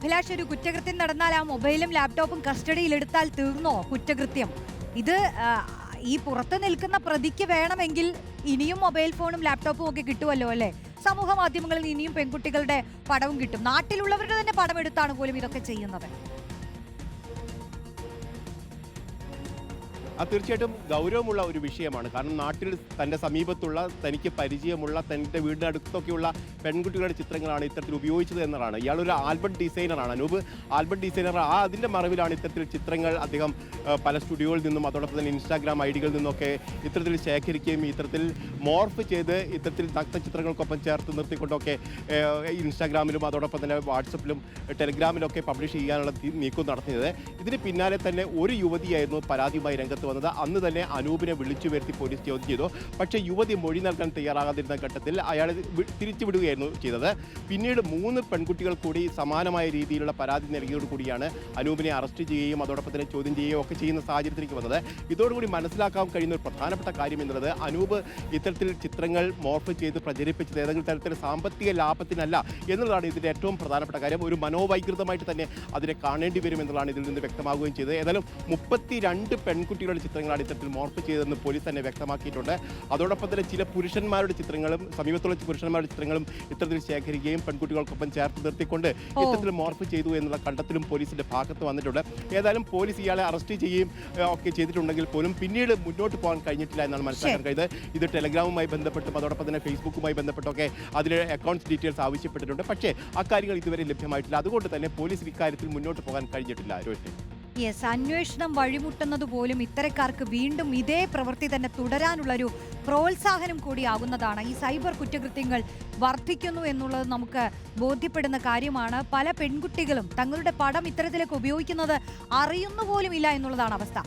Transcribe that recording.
അഭിലാഷ്, ഒരു കുറ്റകൃത്യം നടന്നാൽ ആ മൊബൈലും ലാപ്ടോപ്പും കസ്റ്റഡിയിലെടുത്താൽ തീർന്നോ കുറ്റകൃത്യം? ഇത് ഈ പുറത്ത് നിൽക്കുന്ന പ്രതിക്ക് വേണമെങ്കിൽ ഇനിയും മൊബൈൽ ഫോണും ലാപ്ടോപ്പും ഒക്കെ കിട്ടുമല്ലോ അല്ലേ? സമൂഹ മാധ്യമങ്ങളിൽ ഇനിയും പെൺകുട്ടികളുടെ പടവും കിട്ടും. നാട്ടിലുള്ളവരുടെ തന്നെ പടം എടുത്താണ് പോലും ഇതൊക്കെ ചെയ്യുന്നത്. അത് തീർച്ചയായിട്ടും ഗൗരവമുള്ള ഒരു വിഷയമാണ്. കാരണം നാട്ടിൽ തൻ്റെ സമീപത്തുള്ള, തനിക്ക് പരിചയമുള്ള, തൻ്റെ വീടിൻ്റെ അടുത്തൊക്കെയുള്ള പെൺകുട്ടികളുടെ ചിത്രങ്ങളാണ് ഇത്തരത്തിൽ ഉപയോഗിച്ചത് എന്നതാണ്. ഇയാളൊരു ആൽബം ഡിസൈനറാണ്. Anoop album designer. അതിൻ്റെ മറവിലാണ് ഇത്തരത്തിൽ ചിത്രങ്ങൾ അദ്ദേഹം പല സ്റ്റുഡിയോകളിൽ നിന്നും അതോടൊപ്പം തന്നെ ഇൻസ്റ്റാഗ്രാം ഐഡികളിൽ നിന്നൊക്കെ ഇത്തരത്തിൽ ശേഖരിക്കുകയും ഇത്തരത്തിൽ മോർഫ് ചെയ്ത് ഇത്തരത്തിൽ നഗ്നചിത്രങ്ങൾക്കൊപ്പം ചേർത്ത് നിർത്തിക്കൊണ്ടൊക്കെ ഇൻസ്റ്റാഗ്രാമിലും അതോടൊപ്പം തന്നെ വാട്സപ്പിലും ടെലിഗ്രാമിലൊക്കെ പബ്ലിഷ് ചെയ്യാനുള്ള നീക്കം നടത്തിയത്. ഇതിന് പിന്നാലെ തന്നെ ഒരു യുവതിയായിരുന്നു പരാതിയുമായി രംഗത്ത് വന്നത്. അന്ന് തന്നെ അനൂപിനെ വിളിച്ചു വരുത്തി പോലീസ് ചോദ്യം ചെയ്തു. പക്ഷേ യുവതി മൊഴി നൽകാൻ തയ്യാറാകാതിരുന്ന ഘട്ടത്തിൽ അയാളെ തിരിച്ചുവിടുകയായിരുന്നു ചെയ്തത്. പിന്നീട് 3 പെൺകുട്ടികൾ കൂടി സമാനമായ രീതിയിലുള്ള പരാതി നൽകിയതോടുകൂടിയാണ് അനൂപിനെ അറസ്റ്റ് ചെയ്യുകയും അതോടൊപ്പം തന്നെ ചോദ്യം ചെയ്യുകയും ഒക്കെ ചെയ്യുന്ന സാഹചര്യത്തിലേക്ക് വന്നത്. ഇതോടുകൂടി മനസ്സിലാക്കാൻ കഴിയുന്ന ഒരു പ്രധാനപ്പെട്ട കാര്യം എന്നുള്ളത്, അനൂപ് ഇത്തരത്തിൽ ചിത്രങ്ങൾ മോർഫ് ചെയ്ത് പ്രചരിപ്പിച്ചത് ഏതെങ്കിലും തരത്തിൽ സാമ്പത്തിക ലാഭത്തിനല്ല എന്നുള്ളതാണ് ഇതിൻ്റെ ഏറ്റവും പ്രധാനപ്പെട്ട കാര്യം. ഒരു മനോവൈകൃതമായിട്ട് തന്നെ അതിനെ കാണേണ്ടി വരും എന്നുള്ളതാണ് ഇതിൽ നിന്ന് വ്യക്തമാവുകയും ചെയ്തത്. ഏതായാലും 32 പെൺകുട്ടികളുടെ ചിത്രങ്ങളാണ് ഇത്തരത്തിൽ മോർഫ് ചെയ്തതെന്ന് പോലീസ് തന്നെ വ്യക്തമാക്കിയിട്ടുണ്ട്. അതോടൊപ്പം തന്നെ ചില പുരുഷന്മാരുടെ ചിത്രങ്ങളും സമീപത്തുള്ള പുരുഷന്മാരുടെ ചിത്രങ്ങളും ഇത്തരത്തിൽ ശേഖരിക്കുകയും പെൺകുട്ടികൾക്കൊപ്പം ചേർത്ത് നിർത്തിക്കൊണ്ട് ഇത്തരത്തിൽ മോർഫ് ചെയ്തു എന്നുള്ള കണ്ടെത്തലും പോലീസിന്റെ ഭാഗത്ത് വന്നിട്ടുണ്ട്. ഏതായാലും പോലീസ് ഇയാളെ അറസ്റ്റ് ചെയ്യുകയും ഒക്കെ ചെയ്തിട്ടുണ്ടെങ്കിൽ പോലും പിന്നീട് മുന്നോട്ട് പോകാൻ കഴിഞ്ഞിട്ടില്ല എന്നാണ് മനസ്സിലാക്കാൻ കഴിയുന്നത്. ഇത് ടെലഗ്രാമുമായി ബന്ധപ്പെട്ടും അതോടൊപ്പം തന്നെ ഫേസ്ബുക്കുമായി ബന്ധപ്പെട്ടൊക്കെ അതിലെ അക്കൗണ്ട്സ് ഡീറ്റെയിൽസ് ആവശ്യപ്പെട്ടിട്ടുണ്ട്. പക്ഷേ അക്കാര്യങ്ങൾ ഇതുവരെ ലഭ്യമായിട്ടില്ല. അതുകൊണ്ട് തന്നെ പോലീസിന് ഇക്കാര്യത്തിൽ മുന്നോട്ട് പോകാൻ കഴിഞ്ഞിട്ടില്ല. രോഹിണി, യെസ്, അന്വേഷണം വഴിമുട്ടുന്നത് പോലും ഇത്തരക്കാർക്ക് വീണ്ടും ഇതേ പ്രവൃത്തി തന്നെ തുടരാനുള്ളൊരു പ്രോത്സാഹനം കൂടിയാകുന്നതാണ്. ഈ സൈബർ കുറ്റകൃത്യങ്ങൾ വർദ്ധിക്കുന്നു എന്നുള്ളത് നമുക്ക് ബോധ്യപ്പെടുന്ന കാര്യമാണ്. പല പെൺകുട്ടികളും തങ്ങളുടെ പടം ഇത്തരത്തിലേക്ക് ഉപയോഗിക്കുന്നത് അറിയുന്നു പോലും ഇല്ല എന്നുള്ളതാണ് അവസ്ഥ.